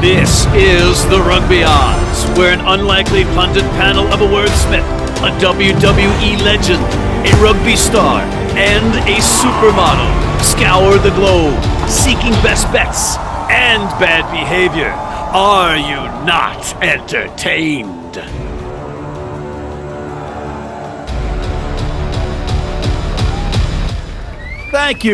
This is the Rugby Odds, where an unlikely pundit panel of a wordsmith, a WWE legend, a rugby star, and a supermodel scour the globe, seeking best bets and bad behavior. Are you not entertained? Thank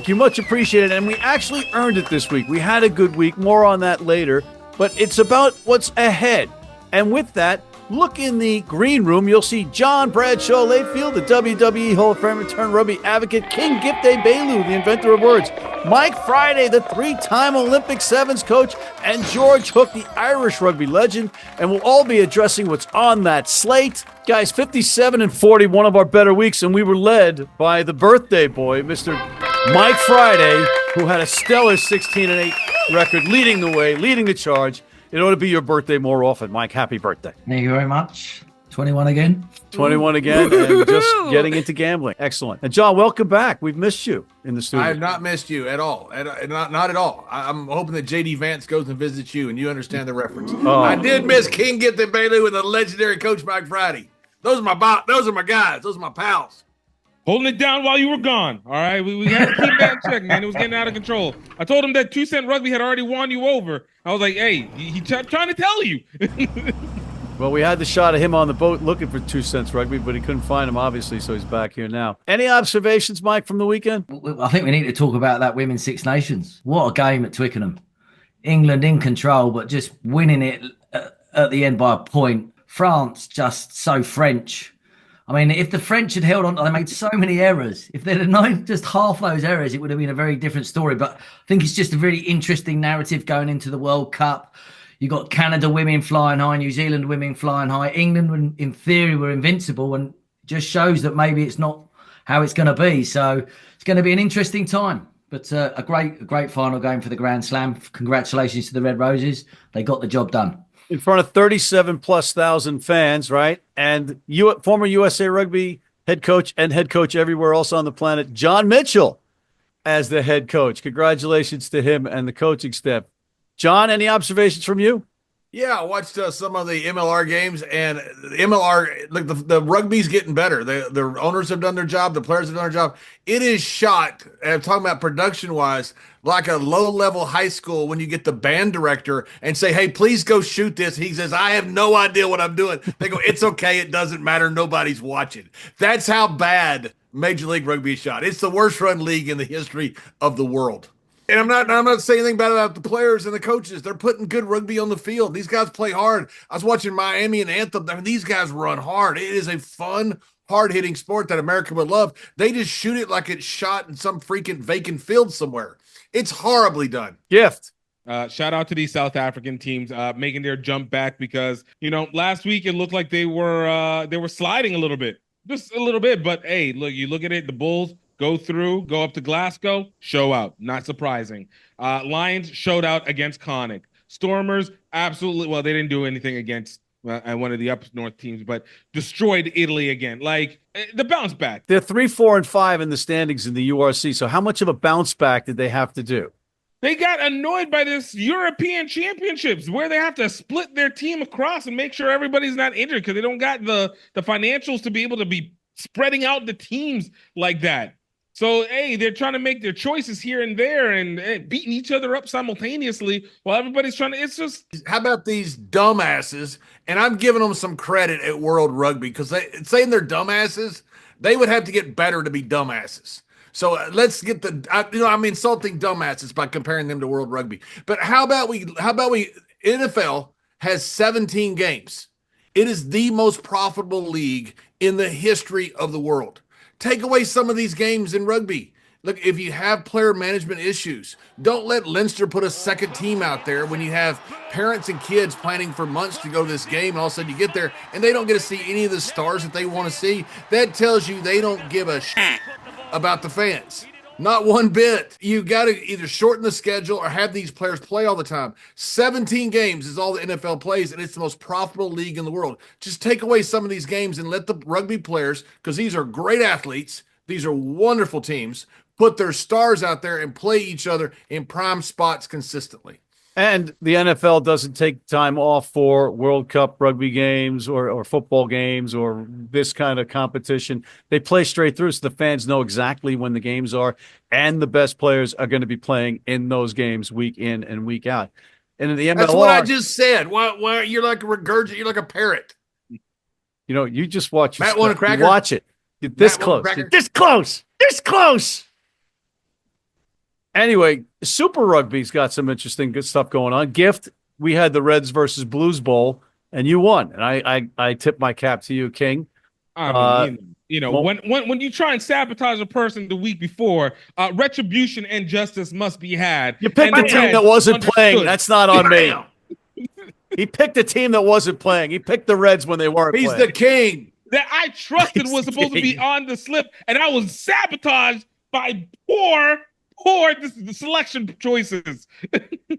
you. Much appreciated. And we actually earned it this week. We had a good week. More on that later. But it's about what's ahead. And with that, look in the green room. You'll see John Bradshaw Layfield, the WWE Hall of Fame turned Rugby-Advocate, King Gift Egbelu, the inventor of words, Mike Friday, the three-time Olympic sevens coach, and George Hook, the Irish rugby legend. And we'll all be addressing what's on that slate. Guys, 57 and 40, one of our better weeks, and we were led by the birthday boy, Mr. Mike Friday, who had a stellar 16 and 8 record, leading the way, leading the charge. It ought to be your birthday more often, Mike. Happy birthday. Thank you very much. 21 again. 21 again, and just getting into gambling. Excellent. And John, welcome back. We've missed you in the studio. I have not missed you at all. Not at all. I'm hoping that JD Vance goes and visits you and you understand the reference. Oh. I did miss King Gift Egbelu and the legendary coach Mike Friday. Those are my guys. Those are my pals. Holding it down while you were gone. All right, we had to keep that in check, man. It was getting out of control. I told him that 2 Cent Rugby had already won you over. I was like, hey, he's trying to tell you. Well, we had the shot of him on the boat looking for 2 Cents Rugby, but he couldn't find him, obviously, so he's back here now. Any observations, Mike, from the weekend? I think we need to talk about that Women's Six Nations. What a game at Twickenham. England in control, but just winning it at the end by a point. France just so French. I mean, if the French had held on, they made so many errors. If they'd have known just half those errors, it would have been a very different story. But I think it's just a really interesting narrative going into the World Cup. You got Canada women flying high, New Zealand women flying high. England, in theory, were invincible, and just shows that maybe it's not how it's going to be. So it's going to be an interesting time. But a great final game for the Grand Slam. Congratulations to the Red Roses. They got the job done. In front of 37,000+ fans, right? And former USA Rugby head coach and head coach everywhere else on the planet, John Mitchell, as the head coach. Congratulations to him and the coaching staff. John, any observations from you? Yeah, I watched some of the MLR games, and the MLR, like the rugby's getting better. The owners have done their job. The players have done their job. It is shot, and I'm talking about production-wise, like a low-level high school when you get the band director and say, hey, please go shoot this. He says, I have no idea what I'm doing. They go, it's okay. It doesn't matter. Nobody's watching. That's how bad Major League Rugby is shot. It's the worst-run league in the history of the world. And I'm not saying anything bad about the players and the coaches. They're putting good rugby on the field. These guys play hard. I was watching Miami and Anthem. I mean, these guys run hard. It is a fun, hard-hitting sport that America would love. They just shoot it like it's shot in some freaking vacant field somewhere. It's horribly done. Gift. Shout out to these South African teams making their jump back because, last week it looked like they were sliding a little bit. Just a little bit. But, hey, look, you look at it, the Bulls go up to Glasgow, show out. Not surprising. Lions showed out against Connacht. Stormers, absolutely. Well, they didn't do anything against one of the up north teams, but destroyed Italy again. Like, the bounce back. They're 3, 4, and 5 in the standings in the URC. So how much of a bounce back did they have to do? They got annoyed by this European Championships where they have to split their team across and make sure everybody's not injured because they don't got the financials to be able to be spreading out the teams like that. So, hey, they're trying to make their choices here and there and beating each other up simultaneously while everybody's trying to – it's just – How about these dumbasses? And I'm giving them some credit at World Rugby because saying they're dumbasses, they would have to get better to be dumbasses. So let's get I'm insulting dumbasses by comparing them to World Rugby. But how about we NFL has 17 games. It is the most profitable league in the history of the world. Take away some of these games in rugby. Look, if you have player management issues, don't let Leinster put a second team out there when you have parents and kids planning for months to go to this game, and all of a sudden you get there and they don't get to see any of the stars that they want to see. That tells you they don't give a shit about the fans. Not one bit. You got to either shorten the schedule or have these players play all the time. 17 games is all the NFL plays, and it's the most profitable league in the world. Just take away some of these games and let the rugby players, because these are great athletes, these are wonderful teams, put their stars out there and play each other in prime spots consistently. And the NFL doesn't take time off for World Cup rugby games or football games or this kind of competition. They play straight through, so the fans know exactly when the games are, and the best players are going to be playing in those games week in and week out. And in the MLR, that's what I just said. Why you're like a regurgitator? You're like a parrot. You just watch. Matt want a cracker? Watch it. You're this close. You're this close. This close. Anyway, Super Rugby's got some interesting good stuff going on. Gift, we had the Reds versus Blues Bowl, and you won. And I tip my cap to you, King. I mean, when you try and sabotage a person the week before, retribution and justice must be had. You picked a team that wasn't playing. That's not on me. He picked a team that wasn't playing. He picked the Reds when they weren't playing. He's the king. That I trusted was supposed to be on the slip, and I was sabotaged by poor the selection choices.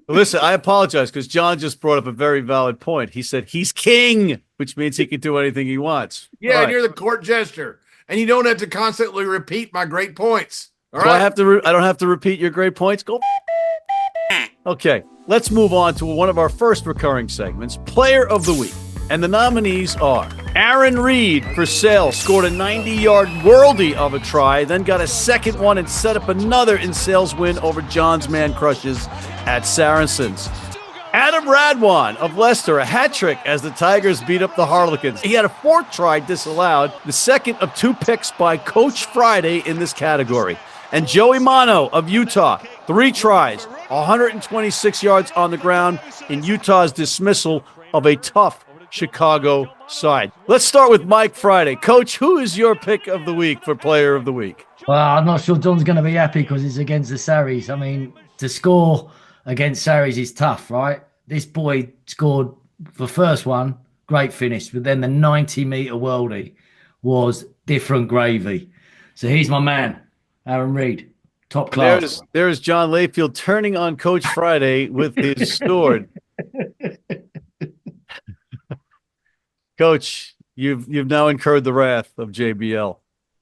Listen, I apologize because John just brought up a very valid point. He said he's king, which means he can do anything he wants. Yeah, right. And you're the court jester, and you don't have to constantly repeat my great points. All right. I don't have to repeat your great points. Go. Okay, let's move on to one of our first recurring segments, Player of the Week. And the nominees are Aaron Reed for Sale, scored a 90-yard worldie of a try, then got a second one and set up another in Sale's win over John's Man Crushes at Saracens. Adam Radwan of Leicester, a hat trick as the Tigers beat up the Harlequins. He had a fourth try disallowed, the second of 2 picks by Coach Friday in this category. And Joey Mano of Utah, 3 tries, 126 yards on the ground in Utah's dismissal of a tough Chicago side. Let's start with Mike Friday. Coach, who is your pick of the week for Player of the Week? Well, I'm not sure John's going to be happy because it's against the Sarries. I mean, to score against Sarries is tough, right? This boy scored the first one, great finish, but then the 90-meter worldie was different gravy. So he's my man, Aaron Reed, top class. There's John Layfield turning on Coach Friday with his sword. Coach, you've now incurred the wrath of JBL.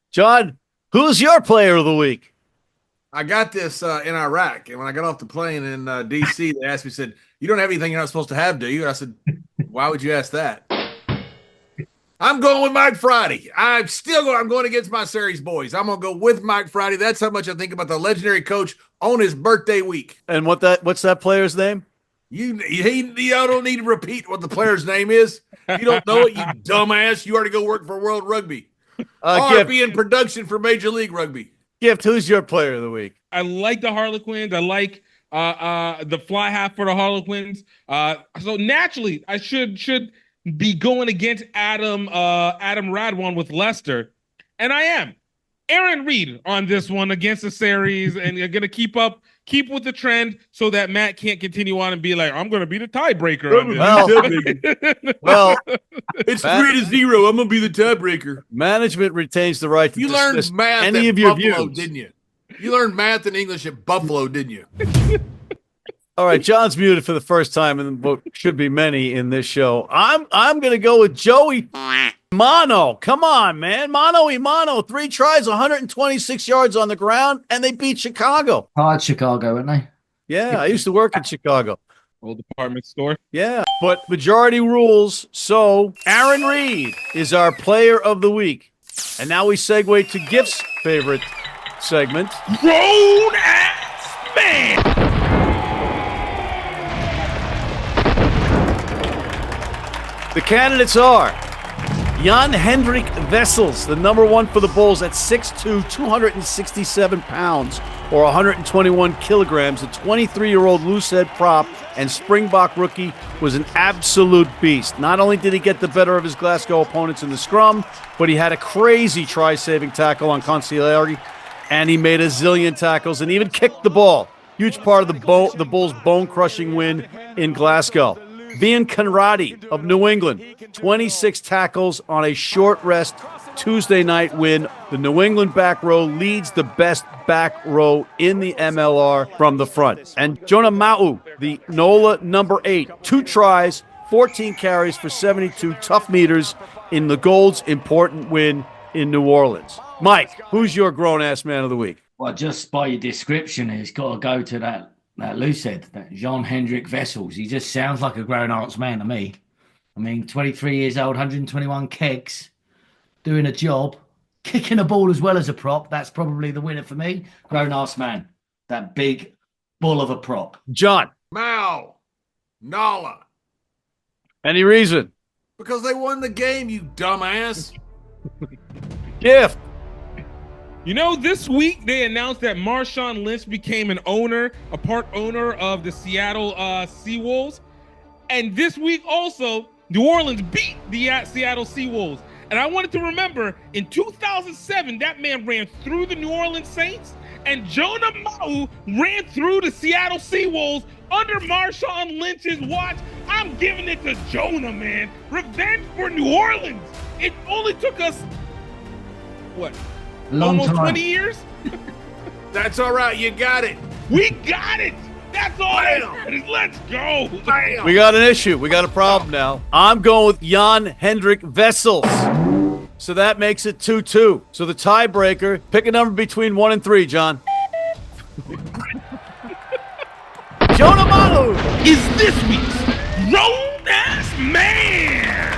John, who's your Player of the Week? I got this in Iraq, and when I got off the plane in D.C., they asked me, said, "You don't have anything you're not supposed to have, do you?" And I said, "Why would you ask that?" I'm going with Mike Friday. I'm going against my series boys. I'm going to go with Mike Friday. That's how much I think about the legendary coach on his birthday week. And what's that player's name? You don't need to repeat what the player's name is. If you don't know it, you dumbass. You already go work for World Rugby. RP in production for Major League Rugby. Gift, who's your Player of the Week? I like the Harlequins. I like the fly half for the Harlequins. So naturally, I should be going against Adam Radwan with Leicester, and I am. Aaron Reed on this one against the series, and you're gonna keep with the trend so that Matt can't continue on and be like, I'm gonna be the tiebreaker on this. Well, it's 3-0. I'm gonna be the tiebreaker. Management retains the right to dismiss math any at of your Buffalo, views, didn't you? You learned math and English at Buffalo, didn't you? All right, John's muted for the first time in what should be many in this show. I'm gonna go with Joey Mano. Come on, man. Mano, 3 tries, 126 yards on the ground, and they beat Chicago. Hard Chicago, weren't they? Yeah, I used to work in Chicago. Old department store. Yeah, but majority rules. So Aaron Reed is our Player of the Week. And now we segue to Gift's favorite segment. Grown-ass man! The candidates are Jan-Hendrik Wessels, the number 1 for the Bulls at 6'2", 267 pounds, or 121 kilograms. The 23-year-old loosehead prop and Springbok rookie was an absolute beast. Not only did he get the better of his Glasgow opponents in the scrum, but he had a crazy try-saving tackle on Consigliere, and he made a zillion tackles and even kicked the ball. Huge part of the Bulls' bone-crushing win in Glasgow. Vian Conradi of New England, 26 tackles on a short rest Tuesday night win. The New England back row leads the best back row in the MLR from the front. And Jonah Ma'u, the NOLA number 8, 2 tries, 14 carries for 72 tough meters in the Gold's important win in New Orleans. Mike, who's your grown-ass man of the week? Well, just by your description, it's got to go to that That Lou said, that Jean-Hendrik Wessels, he just sounds like a grown-arts man to me. I mean, 23 years old, 121 kegs, doing a job, kicking a ball as well as a prop. That's probably the winner for me. Grown-arts man. That big bull of a prop. John, Mao, Nala. any reason? Because they won the game, you dumbass. Gift. You know, this week they announced that Marshawn Lynch became a part owner of the Seattle Seawolves. And this week also, New Orleans beat the Seattle Seawolves. And I wanted to remember, in 2007, that man ran through the New Orleans Saints, and Jonah Mau ran through the Seattle Seawolves under Marshawn Lynch's watch. I'm giving it to Jonah, man. Revenge for New Orleans. It only took us, what? Almost 20 years? That's all right. You got it. We got it. That's all that matters. Let's go. Bam. We got an issue. We got a problem now. I'm going with Jan-Hendrik Wessels. So that makes it 2-2. So the tiebreaker, pick a number between 1 and 3, John. Jonah Malu Is this week's grown-ass man.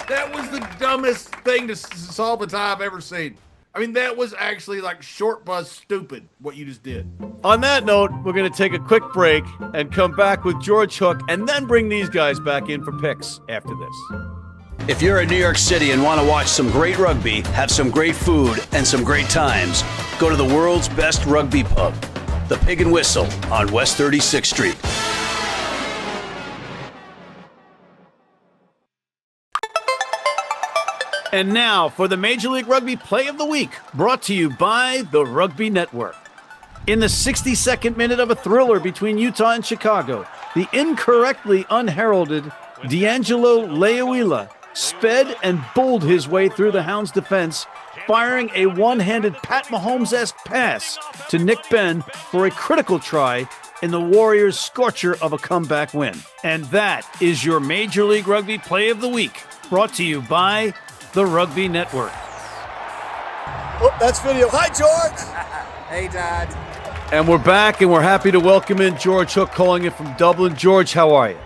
That was the dumbest thing to solve a tie I've ever seen. I mean, that was actually like short buzz stupid, what you just did. On that note, we're going to take a quick break and come back with George Hook and then bring these guys back in for picks after this. If you're in New York City and want to watch some great rugby, have some great food, and some great times, go to the world's best rugby pub, the Pig and Whistle on West 36th Street. And now for the Major League Rugby Play of the Week, brought to you by the Rugby Network. In the 62nd minute of a thriller between Utah and Chicago, the incorrectly unheralded D'Angelo Leawila sped and bowled his way through the Hounds' defense, firing a one-handed Pat Mahomes-esque pass to Nick Benn for a critical try in the Warriors' scorcher of a comeback win. And that is your Major League Rugby Play of the Week, brought to you by the Rugby Network. Oh, that's video. Hi, George. Hey, Dad. And we're back, and we're happy to welcome in George Hook, calling it from Dublin. George, how are you?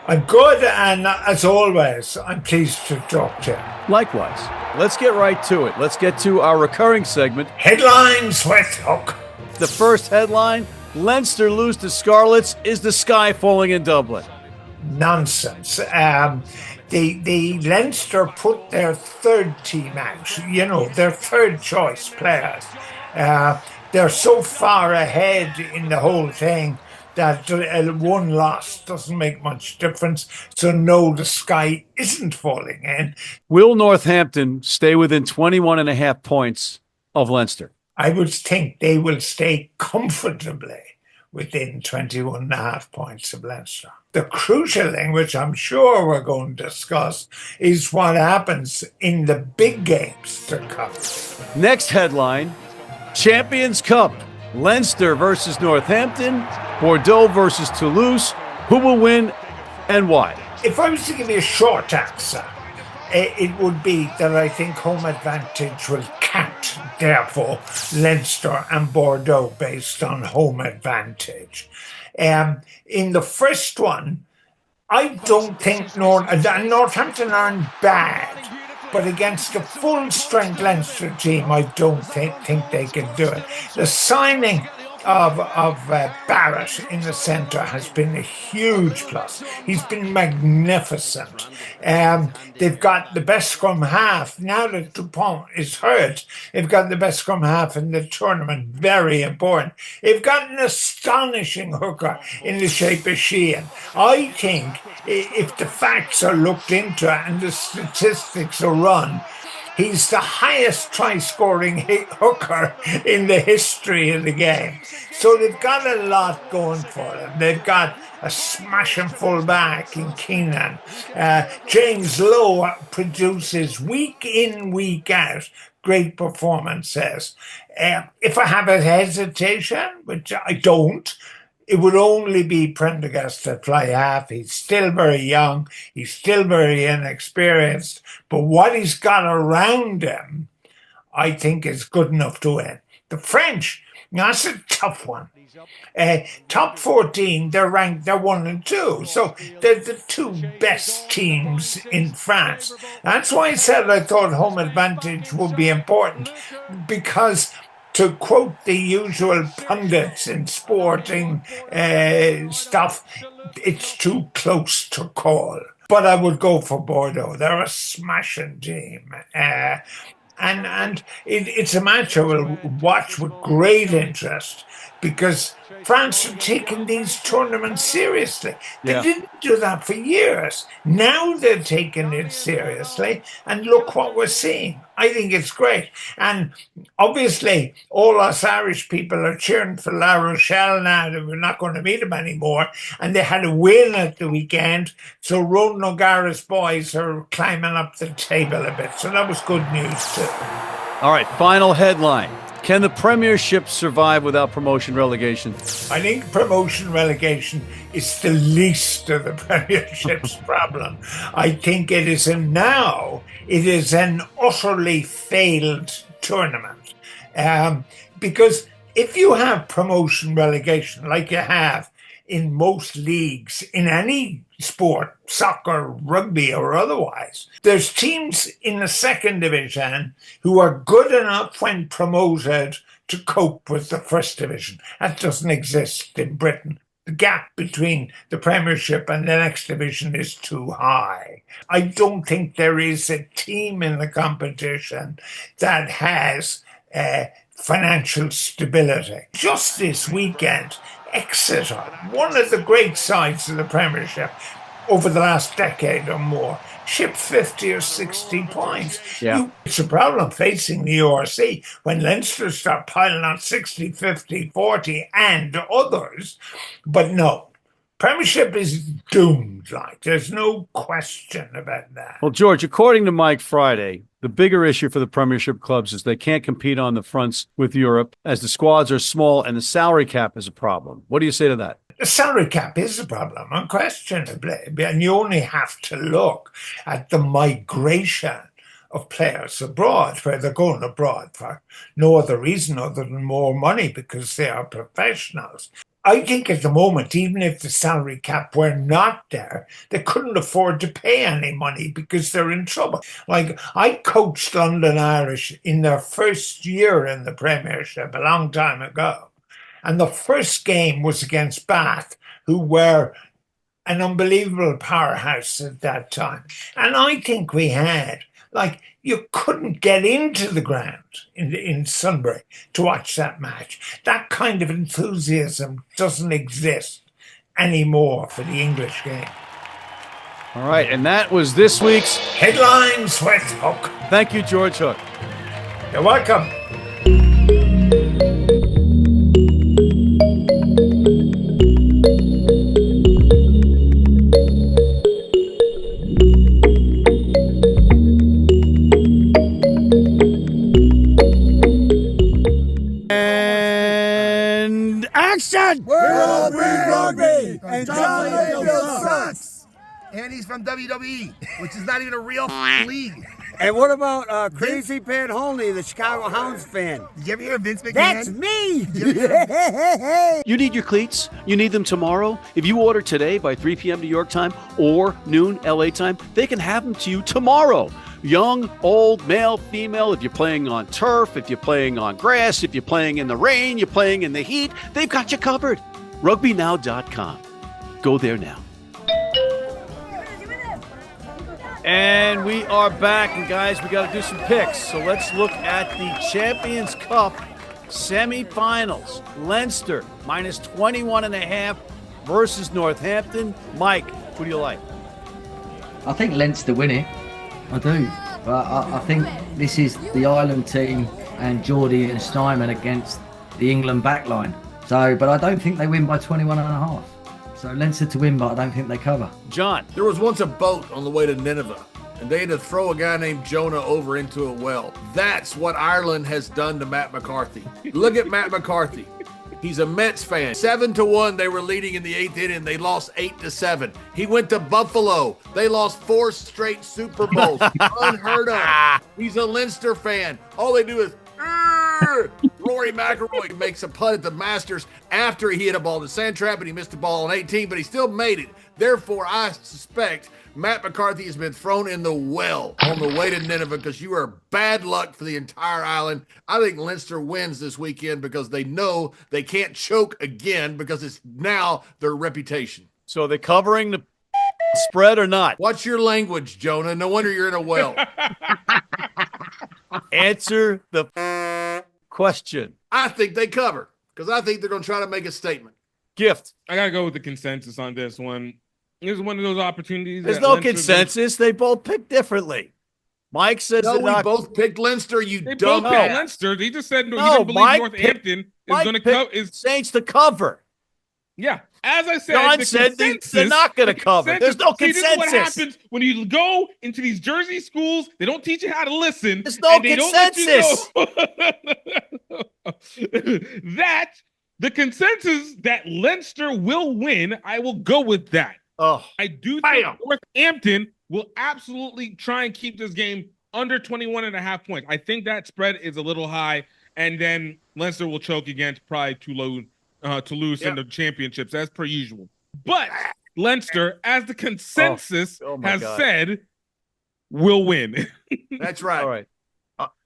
I'm good, and as always, I'm pleased to talk to you. Likewise. Let's get right to it. Let's get to our recurring segment. Headlines with Hook. The first headline, Leinster lose to Scarlets. Is the sky falling in Dublin? Nonsense. The Leinster put their third team out, their third choice players. They're so far ahead in the whole thing that one loss doesn't make much difference. So no, the sky isn't falling in. Will Northampton stay within 21.5 points of Leinster? I would think they will stay comfortably within 21.5 points of Leinster. The crucial thing, which I'm sure we're going to discuss, is what happens in the big games to come. Next headline, Champions Cup. Leinster versus Northampton, Bordeaux versus Toulouse. Who will win and why? If I was to give you a short answer, it would be that I think home advantage will count, therefore, Leinster and Bordeaux based on home advantage. In the first one, I don't think Northampton aren't bad, but against a full-strength Leinster team, I don't think they can do it. The signing of Barrett in the centre has been a huge plus. He's been magnificent. They've got the best scrum half. Now that Dupont is hurt, they've got the best scrum half in the tournament. Very important. They've got an astonishing hooker in the shape of Sheehan. I think if the facts are looked into and the statistics are run, he's the highest try-scoring hooker in the history of the game. So they've got a lot going for them. They've got a smashing full-back in Keenan. James Lowe produces week in, week out great performances. If I have a hesitation, which I don't, it would only be Prendergast at fly half. He's still very young. He's still very inexperienced. But what he's got around him, I think, is good enough to win. The French, Now, that's a tough one. Top 14, they're ranked, they're 1 and 2. So they're the two best teams in France. That's why I said I thought home advantage would be important, because to quote the usual pundits in sporting stuff, it's too close to call. But I would go for Bordeaux. They're a smashing team. And it's a match I will watch with great interest, because France are taking these tournaments seriously. They didn't do that for years. Now they're taking it seriously, and look what we're seeing. I think it's great. And obviously, all us Irish people are cheering for La Rochelle now that we're not going to meet them anymore. And they had a win at the weekend, so Ronan O'Gara's boys are climbing up the table a bit. So that was good news too. All right, final headline. Can the Premiership survive without promotion relegation? I think promotion relegation is the least of the Premiership's problem. I think it is an utterly failed tournament. Because if you have promotion relegation, like you have in most leagues, in any sport, soccer, rugby, or otherwise, there's teams in the second division who are good enough when promoted to cope with the first division. That doesn't exist in Britain. The gap between the Premiership and the next division is too high. I don't think there is a team in the competition that has financial stability. Just this weekend, Exeter, one of the great sides of the Premiership over the last decade or more, shipped 50 or 60 points. It's a problem facing the URC when Leinster start piling on 60, 50, 40 and others. But no, Premiership is doomed. There's no question about that. Well, George, according to Mike Friday, the bigger issue for the Premiership clubs is they can't compete on the fronts with Europe as the squads are small and the salary cap is a problem. What do you say to that? The salary cap is a problem, unquestionably. And you only have to look at the migration of players abroad, where they're going abroad for no other reason other than more money, because they are professionals. I think at the moment, even if the salary cap were not there, they couldn't afford to pay any money because they're in trouble. I coached London Irish in their first year in the Premiership a long time ago. And the first game was against Bath, who were an unbelievable powerhouse at that time. And I think we had, you couldn't get into the ground in Sunbury to watch that match. That kind of enthusiasm doesn't exist anymore for the English game. All right, and that was this week's Headlines with Hook. Thank you, George Hook. You're welcome. We're all Big Rugby, and John Layfield sucks. And he's from WWE, which is not even a real league. And what about Crazy Pat Holney, the Chicago Hounds fan? Did you ever hear of Vince McMahon? That's me! You need your cleats? You need them tomorrow? If you order today by 3 p.m. New York time or noon LA time, they can have them to you tomorrow. Young, old, male, female, if you're playing on turf, if you're playing on grass, if you're playing in the rain, you're playing in the heat, they've got you covered. RugbyNow.com. Go there now. And we are back, and guys, we got to do some picks. So let's look at the Champions Cup semifinals. Leinster minus 21.5 versus Northampton. Mike, who do you like? I think Leinster win it. I do. But I think this is the Ireland team and Geordie and Steinman against the England backline. But I don't think they win by 21.5. So Leinster to win, but I don't think they cover. John. There was once a boat on the way to Nineveh, and they had to throw a guy named Jonah over into a well. That's what Ireland has done to Matt McCarthy. Look at Matt McCarthy. He's a Mets fan. 7-1, they were leading in the 8th inning. They lost 8-7. He went to Buffalo. They lost 4 straight Super Bowls. Unheard of. He's a Leinster fan. All they do is Rory McIlroy makes a putt at the Masters after he hit a ball in the sand trap and he missed the ball on 18, but he still made it. Therefore, I suspect Matt McCarthy has been thrown in the well on the way to Nineveh because you are bad luck for the entire island. I think Leinster wins this weekend because they know they can't choke again because it's now their reputation. So are they covering the spread or not? What's your language, Jonah? No wonder you're in a well. Answer the question. I think they cover because I think they're going to try to make a statement. Gift. I got to go with the consensus on this one. This is one of those opportunities. There's that no Leinster- consensus. They both picked differently. Mike says No, they're we not. both picked Leinster. You They dumb both picked ass. Leinster. They just said no, No, you don't believe Mike Northampton is Mike going to picked cover. Saints to cover. Yeah, as I said, John the said they're not going to cover. There's no See, this is what consensus. happens when you go into these Jersey schools. They don't teach you how to listen. There's no and they don't let you consensus. know that the consensus that Leinster will win. I will go with that. Oh, I do think Bam. Northampton will absolutely try and keep this game under 21.5 points. I think that spread is a little high, and then Leinster will choke against probably Toulouse in the championships, as per usual. But Leinster, as the consensus my has God. said, will win. That's right. all right.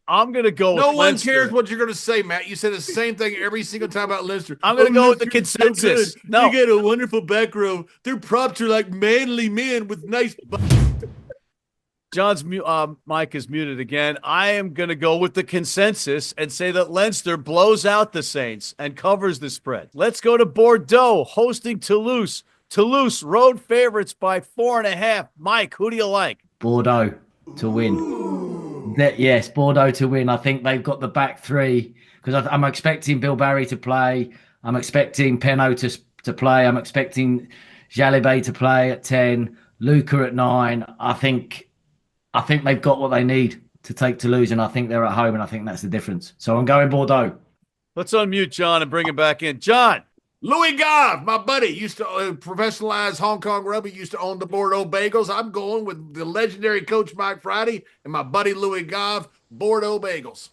I'm going to go No with one Leinster. cares what you're going to say, Matt. You say the same thing every single time about Leinster. I'm going to go with the Leinster's so consensus. good. No. They get a wonderful back row. Their props are like manly men with nice. John's mic is muted again. I am going to go with the consensus and say that Leinster blows out the Saints and covers the spread. Let's go to Bordeaux, hosting Toulouse. Toulouse, road favorites by 4.5. Mike, who do you like? Bordeaux to win. Yes, Bordeaux to win. I think they've got the back three because I'm expecting Bill Barry to play. I'm expecting Penaud to play. I'm expecting Jalibé to play at 10. Luca at 9. I think they've got what they need to take Toulouse, and I think they're at home, and I think that's the difference. So I'm going Bordeaux. Let's unmute John and bring him back in. John. Louis Gave, my buddy, used to professionalize Hong Kong rugby, used to own the Bordeaux Bagels. I'm going with the legendary coach Mike Friday and my buddy Louis Gave, Bordeaux Bagels.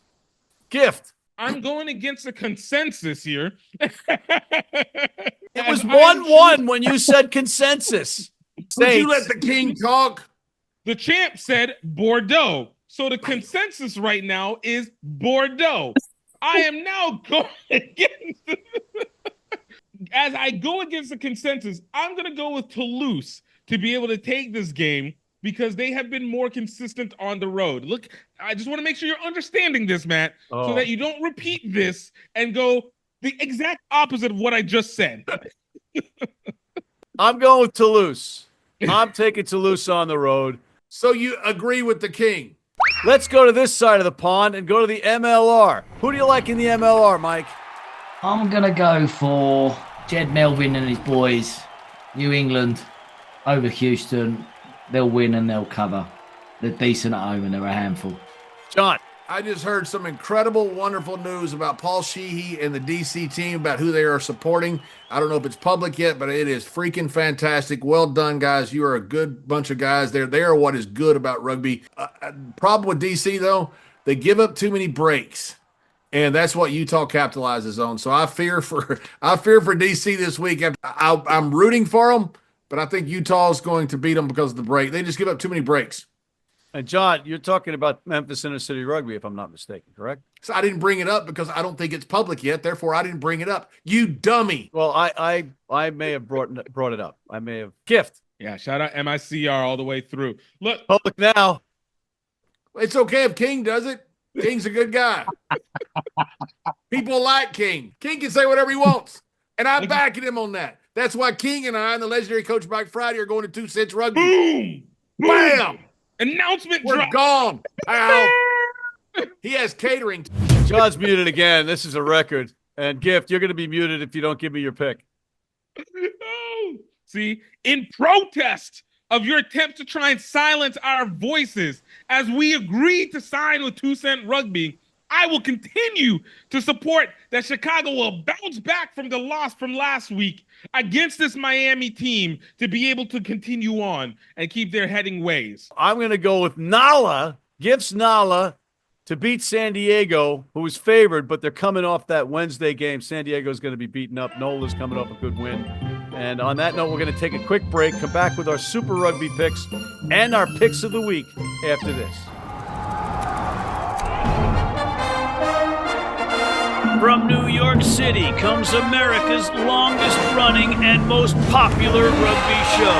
Gift. I'm going against the consensus here. It was 1-1 when you said consensus. Would you let the king talk? The champ said Bordeaux. So the consensus right now is Bordeaux. I am now going against as I go against the consensus, I'm going to go with Toulouse to be able to take this game because they have been more consistent on the road. Look, I just want to make sure you're understanding this, Matt, so that you don't repeat this and go the exact opposite of what I just said. I'm going with Toulouse. I'm taking Toulouse on the road. So you agree with the king? Let's go to this side of the pond and go to the MLR. Who do you like in the MLR, Mike? I'm going to go for Jed Melvin and his boys, New England, over Houston. They'll win and they'll cover. They're decent at home and they're a handful. John. I just heard some incredible, wonderful news about Paul Sheehy and the DC team about who they are supporting. I don't know if it's public yet, but it is freaking fantastic. Well done, guys. You are a good bunch of guys there. They are what is good about rugby. Problem with DC, though, they give up too many breaks. And that's what Utah capitalizes on. So I fear for DC this week. I'm rooting for them, but I think Utah is going to beat them because of the break. They just give up too many breaks. And John, you're talking about Memphis Inner City Rugby, if I'm not mistaken, correct? So I didn't bring it up because I don't think it's public yet. Therefore, I didn't bring it up. You dummy. Well, I may have brought it up. I may have. Gift. Yeah, shout out MICR all the way through. Look, Public now. It's okay if King does it. King's a good guy. People like King. King can say whatever he wants. And I'm backing him on that. That's why King and I and the legendary coach Mike Friday are going to 2 Cents Rugby. boom, Bam! announcement We're drop. gone. Pal. He has catering. John's muted again. This is a record. And Gift, you're going to be muted if you don't give me your pick. Oh, see, in protest of your attempts to try and silence our voices as we agreed to sign with 2 Cent Rugby, I will continue to support that Chicago will bounce back from the loss from last week against this Miami team to be able to continue on and keep their heading ways. I'm going to go with Nala. Gift's Nala to beat San Diego, who was favored, but they're coming off that Wednesday game. San Diego's going to be beaten up. Nola's coming off a good win. And on that note, we're going to take a quick break, come back with our Super Rugby picks and our picks of the week after this. From New York City comes America's longest-running and most popular rugby show.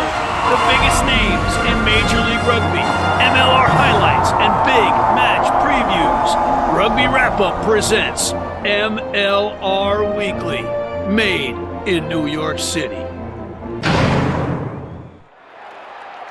The biggest names in Major League Rugby, MLR highlights, and big match previews. Rugby Wrap-Up presents MLR Weekly, made in New York City.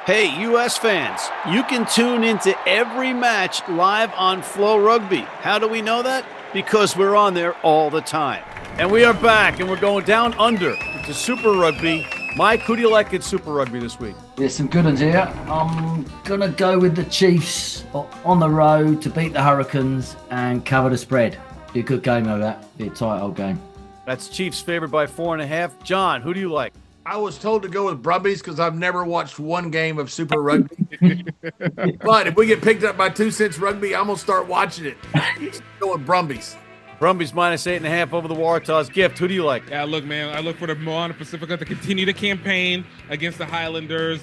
Hey, U.S. fans, you can tune into every match live on Flow Rugby. How do we know that? Because we're on there all the time. And we are back, and we're going down under to Super Rugby. Mike, who do you like at Super Rugby this week? There's some good ones here. I'm going to go with the Chiefs on the road to beat the Hurricanes and cover the spread. Be a good game, though, that. Be a tight old game. That's Chiefs favored by 4.5. John, who do you like? I was told to go with Brumbies because I've never watched one game of Super Rugby. But if we get picked up by 2 cents rugby, I'm going to start watching it. Go with Brumbies. Brumbies minus 8.5 over the Waratahs. Gift, who do you like? Yeah, look, man, I look for the Moana Pacifica to continue the campaign against the Highlanders,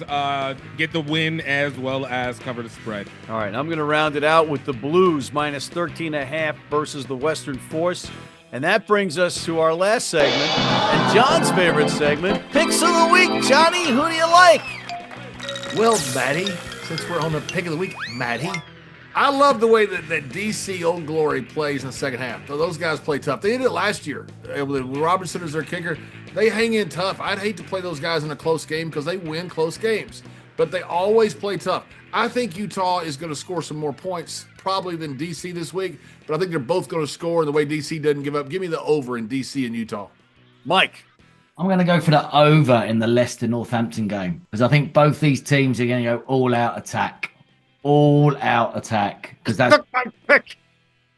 get the win as well as cover the spread. All right, I'm going to round it out with the Blues minus 13.5 versus the Western Force. And that brings us to our last segment and John's favorite segment, Picks of the Week. Johnny, who do you like? Well, Matty, since we're on the pick of the week, Matty, I love the way that DC Old Glory plays in the second half. Those guys play tough. They did it last year. With Robertson as their kicker. They hang in tough. I'd hate to play those guys in a close game because they win close games. But they always play tough. I think Utah is going to score some more points probably than DC this week, but I think they're both going to score in the way DC doesn't give up. Give me the over in DC and Utah. Mike. I'm going to go for the over in the Leicester-Northampton game because I think both these teams are going to go all-out attack. All-out attack. Because that's...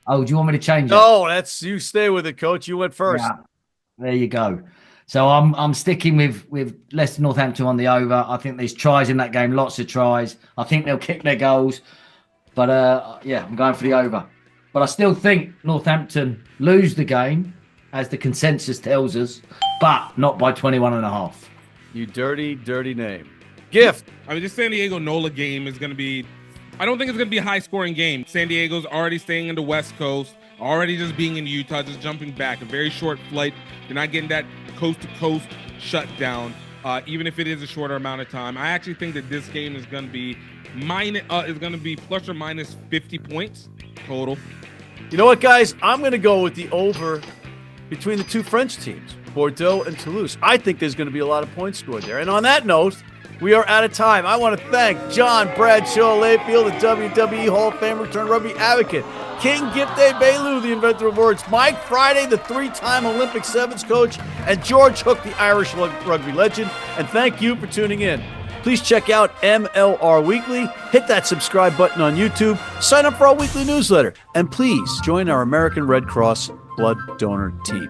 Oh, do you want me to change it? No, that's you stay with it, Coach. You went first. Yeah, there you go. So I'm sticking with Leicester Northampton on the over. I think there's tries in that game, lots of tries. I think they'll kick their goals. But, yeah, I'm going for the over. But I still think Northampton lose the game, as the consensus tells us, but not by 21.5. You dirty, dirty name. Gift. I mean, this San Diego NOLA game is going to be, I don't think it's going to be a high-scoring game. San Diego's already staying in the West Coast, already just being in Utah, just jumping back. A very short flight. They're not getting that coast-to-coast shutdown, even if it is a shorter amount of time. I actually think that this game is going to be plus or minus 50 points total. You know what, guys? I'm going to go with the over between the two French teams, Bordeaux and Toulouse. I think there's going to be a lot of points scored there. And on that note, we are out of time. I want to thank John Bradshaw Layfield, the WWE Hall of Fame return rugby advocate, King Gift Egbelu, the inventor of words, Mike Friday, the 3-time Olympic sevens coach, and George Hook, the Irish rugby legend. And thank you for tuning in. Please check out MLR Weekly, hit that subscribe button on YouTube, sign up for our weekly newsletter, and please join our American Red Cross blood donor team.